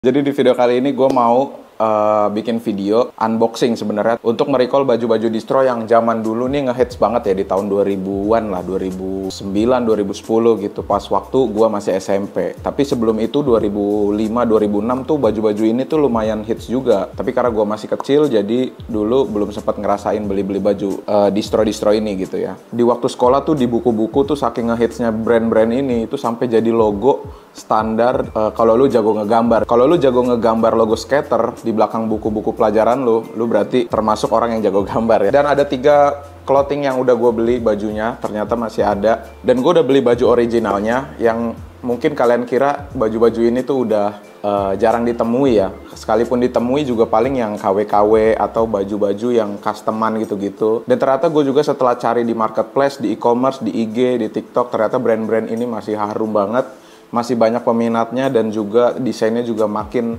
Jadi di video kali ini gue mau bikin video unboxing sebenarnya untuk merecall baju-baju distro yang zaman dulu nih ngehits banget ya di tahun 2000-an lah, 2009, 2010 gitu pas waktu gue masih SMP. Tapi sebelum itu 2005, 2006 tuh baju-baju ini tuh lumayan hits juga. Tapi karena gue masih kecil jadi dulu belum sempat ngerasain beli-beli baju distro-distro ini gitu ya. Di waktu sekolah tuh di buku-buku tuh saking ngehitsnya brand-brand ini itu sampai jadi logo standar kalau lu jago ngegambar. Kalau lu jago ngegambar logo skater di belakang buku-buku pelajaran lu berarti termasuk orang yang jago gambar ya. Dan ada 3 clothing yang udah gue beli bajunya, ternyata masih ada. Dan gue udah beli baju originalnya yang mungkin kalian kira baju-baju ini tuh udah jarang ditemui ya. Sekalipun ditemui juga paling yang KW-KW atau baju-baju yang customan gitu-gitu. Dan ternyata gue juga setelah cari di marketplace, di e-commerce, di IG, di TikTok, ternyata brand-brand ini masih harum banget. Masih banyak peminatnya dan juga desainnya juga makin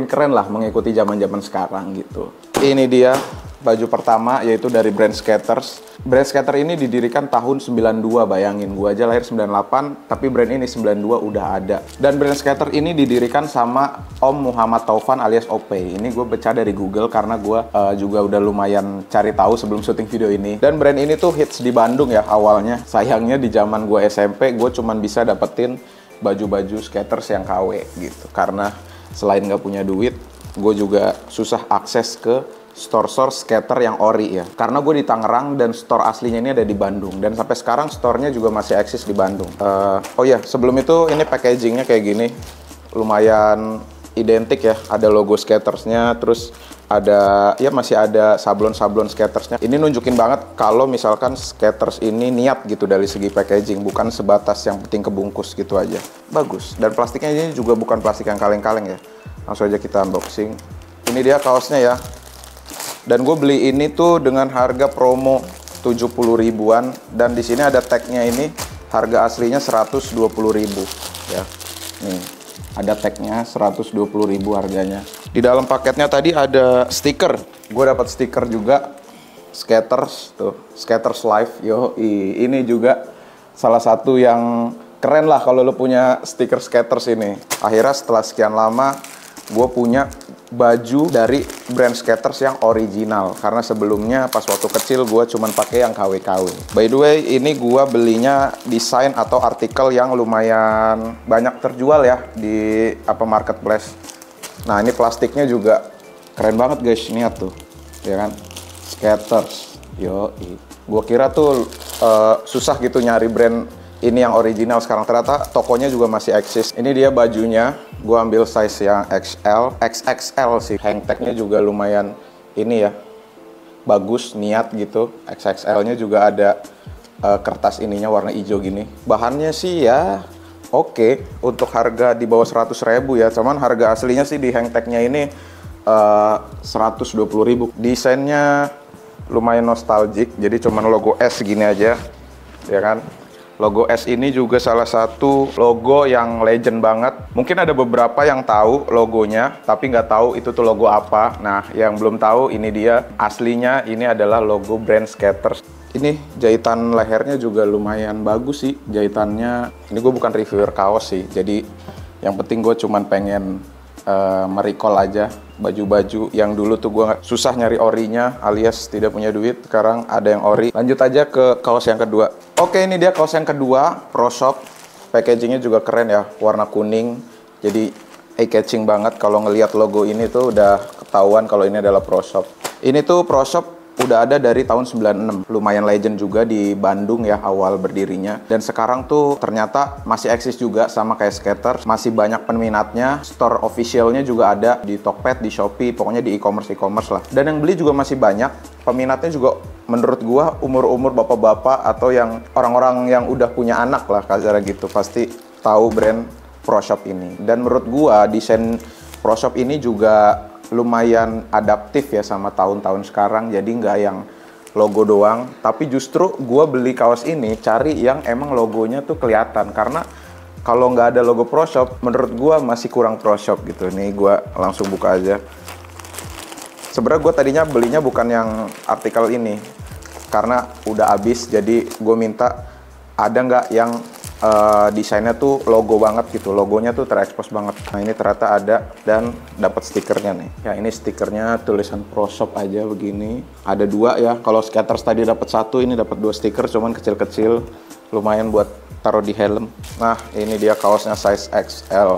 keren lah mengikuti zaman-zaman sekarang gitu. Ini dia baju pertama yaitu dari brand Skechers. Brand Skechers ini didirikan tahun 92, bayangin. Gua aja lahir 98, tapi brand ini 92 udah ada. Dan brand Skechers ini didirikan sama Om Muhammad Taufan alias OP. Ini gue baca dari Google karena gue juga udah lumayan cari tahu sebelum syuting video ini. Dan brand ini tuh hits di Bandung ya awalnya. Sayangnya di zaman gue SMP, gue cuman bisa dapetin baju-baju Skechers yang KW gitu. Karena selain nggak punya duit, gue juga susah akses ke store-store skater yang ori ya. Karena gue di Tangerang dan store aslinya ini ada di Bandung. Dan sampai sekarang store-nya juga masih eksis di Bandung. Oh ya, sebelum itu ini packagingnya kayak gini. Lumayan identik ya. Ada logo Skechers-nya, terus ada ya masih ada sablon-sablon Skechers-nya. Ini nunjukin banget kalau misalkan Skechers ini niat gitu dari segi packaging, bukan sebatas yang penting kebungkus gitu aja. Bagus. Dan plastiknya ini juga bukan plastik yang kaleng-kaleng ya. Langsung aja kita unboxing. Ini dia kaosnya ya. Dan gue beli ini tuh dengan harga promo 70 ribuan dan di sini ada tag-nya ini harga aslinya 120 ribu ya. Nih, ada tag-nya 120 ribu harganya. Di dalam paketnya tadi ada stiker. Gue dapat stiker juga Skechers tuh, Skechers Live. Yo, ini juga salah satu yang keren lah kalau lo punya stiker Skechers ini. Akhirnya setelah sekian lama gue punya baju dari brand Skechers yang original. Karena sebelumnya pas waktu kecil gue cuman pakai yang KW-KW. By the way, ini gue belinya desain atau artikel yang lumayan banyak terjual ya di marketplace. Nah, ini plastiknya juga keren banget guys, lihat tuh, ya kan? Skechers, gue kira tuh susah gitu nyari brand ini yang original sekarang. Ternyata tokonya juga masih eksis. Ini dia bajunya, gue ambil size yang XL, XXL sih. Hang tag-nya juga lumayan ini ya, bagus, niat gitu. XXL-nya juga ada kertas ininya warna hijau gini. Bahannya sih ya oke, untuk harga di bawah 100 ribu ya, cuman harga aslinya sih di hang tag-nya ini 120 ribu. Desainnya lumayan nostalgic, jadi cuman logo S gini aja, ya kan. Logo S ini juga salah satu logo yang legend banget. Mungkin ada beberapa yang tahu logonya, tapi nggak tahu itu tuh logo apa. Nah, yang belum tahu ini dia, aslinya ini adalah logo brand Skechers. Ini jahitan lehernya juga lumayan bagus sih jahitannya. Ini gue bukan reviewer kaos sih, jadi yang penting gue cuman pengen merecall aja baju-baju yang dulu tuh gue susah nyari orinya alias tidak punya duit. Sekarang ada yang ori. Lanjut aja ke kaos yang kedua. Oke, ini dia kaos yang kedua, Pro Shop. Packagingnya juga keren ya, warna kuning. Jadi eye-catching banget. Kalau ngelihat logo ini tuh udah ketahuan kalau ini adalah Pro Shop. Ini tuh Pro Shop udah ada dari tahun 96. Lumayan legend juga di Bandung ya awal berdirinya. Dan sekarang tuh ternyata masih eksis juga sama kayak Skechers. Masih banyak peminatnya. Store officialnya juga ada di Tokped, di Shopee, pokoknya di e-commerce lah. Dan yang beli juga masih banyak. Peminatnya juga menurut gua umur-umur bapak-bapak atau yang orang-orang yang udah punya anak lah kasarnya gitu. Pasti tahu brand Pro Shop ini. Dan menurut gua desain Pro Shop ini juga lumayan adaptif ya sama tahun-tahun sekarang, jadi nggak yang logo doang. Tapi justru gue beli kaos ini cari yang emang logonya tuh kelihatan, karena kalau nggak ada logo Pro Shop menurut gue masih kurang Pro Shop gitu. Nih gue langsung buka aja. Sebenarnya gue tadinya belinya bukan yang artikel ini karena udah habis, jadi gue minta ada nggak yang desainnya tuh logo banget gitu, logonya tuh terekspos banget. Nah ini ternyata ada dan dapat stikernya nih. Ya ini stikernya tulisan Pro Shop aja begini. Ada 2 ya. Kalau Skaters tadi dapat 1, ini dapat 2 stiker, cuman kecil-kecil, lumayan buat taruh di helm. Nah ini dia kaosnya size XL.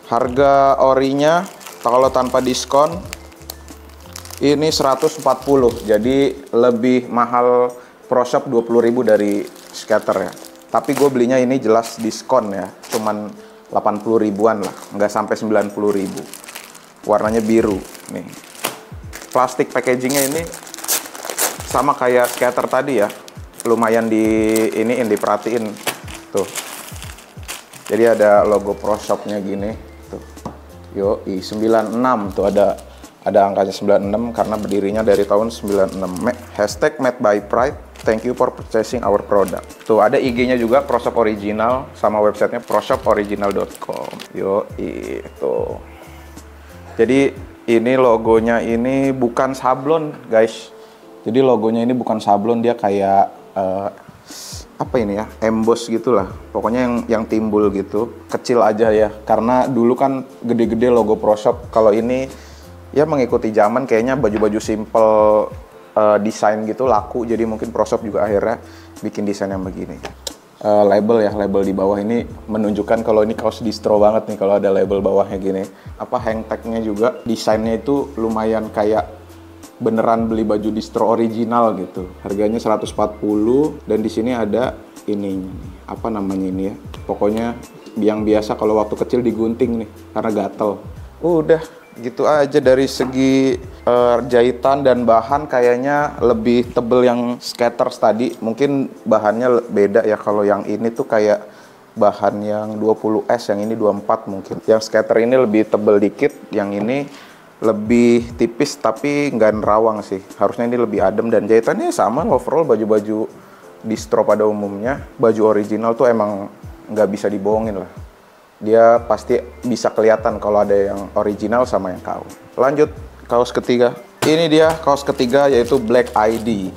Harga orinya kalau tanpa diskon ini 140, jadi lebih mahal Pro Shop 20.000 dari Skater ya. Tapi gue belinya ini jelas diskon ya, cuman 80 ribuan lah, nggak sampai 90 ribu. Warnanya biru nih. Plastik packagingnya ini sama kayak Skater tadi ya, lumayan diperhatiin tuh. Jadi ada logo Pro Shop-nya gini tuh. Yoi 96 tuh ada angkanya 96 karena berdirinya dari tahun 96. Hashtag made by Pride. Thank you for purchasing our product. Tuh ada IG-nya juga ProShop Original sama websitenya proshoporiginal.com. Yoi tuh. Jadi ini logonya ini bukan sablon guys. Jadi logonya ini bukan sablon, dia kayak apa ini ya, emboss gitulah. Pokoknya yang timbul gitu, kecil aja ya. Karena dulu kan gede-gede logo ProShop. Kalau ini ya mengikuti zaman, kayaknya baju-baju simple desain gitu laku, jadi mungkin ProShop juga akhirnya bikin desain yang begini. Label ya, label di bawah ini menunjukkan kalau ini kaos distro banget nih kalau ada label bawahnya gini. Apa hang tag-nya juga desainnya itu lumayan kayak beneran beli baju distro original gitu. Harganya 140 dan di sini ada ini apa namanya ini ya. Pokoknya yang biasa kalau waktu kecil digunting nih karena gatel. Udah gitu aja dari segi jahitan dan bahan, kayaknya lebih tebel yang Skaters tadi. Mungkin bahannya beda ya, kalau yang ini tuh kayak bahan yang 20S, yang ini 24 mungkin. Yang Skater ini lebih tebel dikit, yang ini lebih tipis tapi nggak nerawang sih. Harusnya ini lebih adem dan jahitannya sama overall baju-baju distro pada umumnya. Baju original tuh emang nggak bisa dibohongin lah. Dia pasti bisa kelihatan kalau ada yang original sama yang KW. Lanjut, kaos ketiga. Ini dia kaos ketiga yaitu Black ID.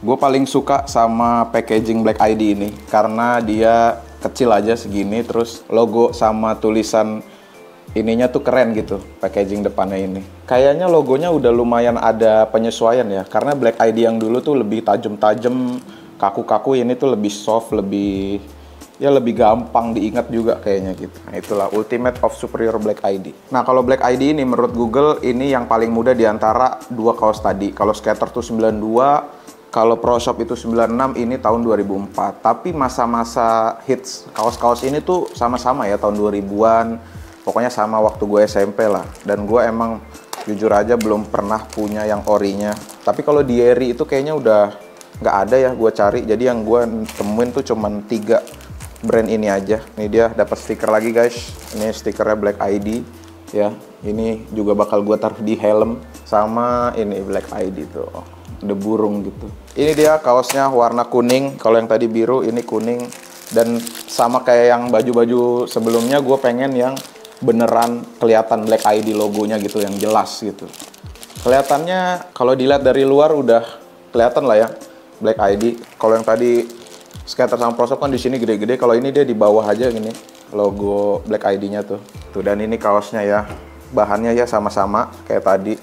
Gue paling suka sama packaging Black ID ini karena dia kecil aja segini, terus logo sama tulisan ininya tuh keren gitu, packaging depannya ini. Kayaknya logonya udah lumayan ada penyesuaian ya, karena Black ID yang dulu tuh lebih tajam-tajam, kaku-kaku, ini tuh lebih soft, lebih gampang diingat juga kayaknya gitu. Nah itulah Ultimate of Superior Black ID. Nah kalau Black ID ini menurut Google ini yang paling mudah diantara 2 kaos tadi. Kalau Skater tuh 92, kalau Pro Shop itu 96, ini tahun 2004. Tapi masa-masa hits kaos-kaos ini tuh sama-sama ya, tahun 2000-an. Pokoknya sama waktu gue SMP lah. Dan gue emang jujur aja belum pernah punya yang orinya. Tapi kalau di Eri itu kayaknya udah nggak ada ya gue cari. Jadi yang gue temuin tuh cuman 3 brand ini aja. Ini dia dapat stiker lagi guys. Ini stikernya Black ID ya. Ini juga bakal gue taruh di helm sama ini Black ID tuh. Ada burung gitu. Ini dia kaosnya warna kuning. Kalau yang tadi biru, ini kuning. Dan sama kayak yang baju-baju sebelumnya, gue pengen yang beneran kelihatan Black ID logonya gitu, yang jelas gitu. Kelihatannya kalau dilihat dari luar udah kelihatan lah ya Black ID. Kalau yang tadi Skater sama Pro Shop kan di sini gede-gede, kalau ini dia di bawah aja gini logo Black ID-nya tuh. Tuh, dan ini kaosnya ya. Bahannya ya sama-sama kayak tadi.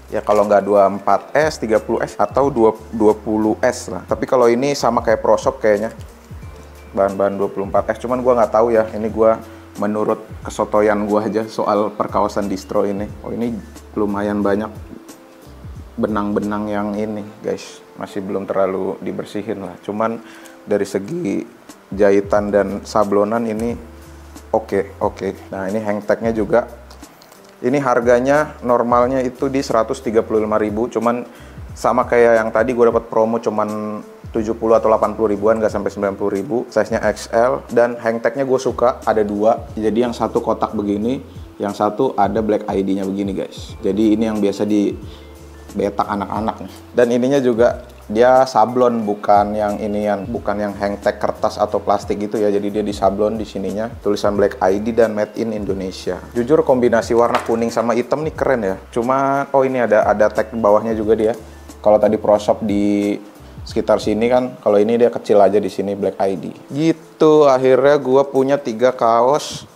Ya kalau nggak 24S, 30S atau 20S lah. Tapi kalau ini sama kayak Pro Shop kayaknya. Bahan-bahan 24S, cuman gua nggak tahu ya. Ini gua menurut kesotoyan gua aja soal perkawasan distro ini. Oh, ini lumayan banyak benang-benang yang ini, guys. Masih belum terlalu dibersihin lah. Cuman dari segi jahitan dan sablonan ini oke. Nah, ini hang tag-nya juga. Ini harganya normalnya itu di 135.000, cuman sama kayak yang tadi gue dapat promo cuman 70 atau 80 ribuan, nggak sampai 90 ribu. Size-nya XL dan hang tag-nya gue suka ada 2. Jadi yang satu kotak begini, yang satu ada Black ID-nya begini, guys. Jadi ini yang biasa di betak anak-anak. Dan ininya juga dia sablon, bukan yang hang tag kertas atau plastik gitu ya. Jadi dia disablon di sininya tulisan Black ID dan Made in Indonesia. Jujur kombinasi warna kuning sama hitam nih keren ya. Cuma oh ini ada tag bawahnya juga dia. Kalau tadi Pro Shop di sekitar sini kan. Kalau ini dia kecil aja di sini, Black ID. Gitu, akhirnya gue punya 3 kaos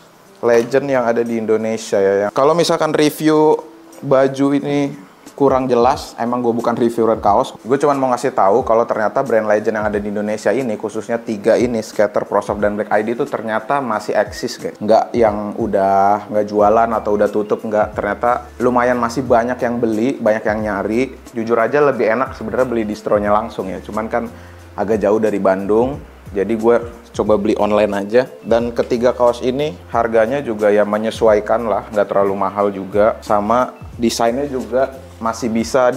Legend yang ada di Indonesia ya. Kalau misalkan review baju ini kurang jelas, emang gue bukan reviewer kaos. Gue cuma mau ngasih tahu kalau ternyata brand Legend yang ada di Indonesia ini, khususnya 3 ini, Skater, Pro Shop, dan Black ID itu ternyata masih eksis guys. Nggak yang udah nggak jualan atau udah tutup, nggak. Ternyata lumayan masih banyak yang beli, banyak yang nyari. Jujur aja lebih enak sebenarnya beli distronya langsung ya. Cuman kan agak jauh dari Bandung. Jadi gue coba beli online aja. Dan ketiga kaos ini harganya juga ya menyesuaikan lah, nggak terlalu mahal juga. Sama desainnya juga masih bisa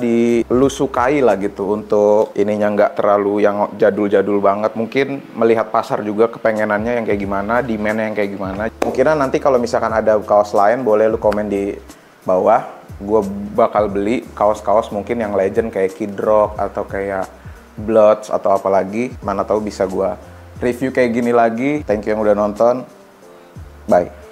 lu sukai lah gitu, untuk ininya nggak terlalu yang jadul-jadul banget. Mungkin melihat pasar juga kepengenannya yang kayak gimana, demand-nya yang kayak gimana. Mungkin nanti kalau misalkan ada kaos lain boleh lu komen di bawah. Gue bakal beli kaos-kaos mungkin yang Legend kayak Kid Rock atau kayak Bloods atau apalagi. Mana tahu bisa gue review kayak gini lagi. Thank you yang udah nonton. Bye.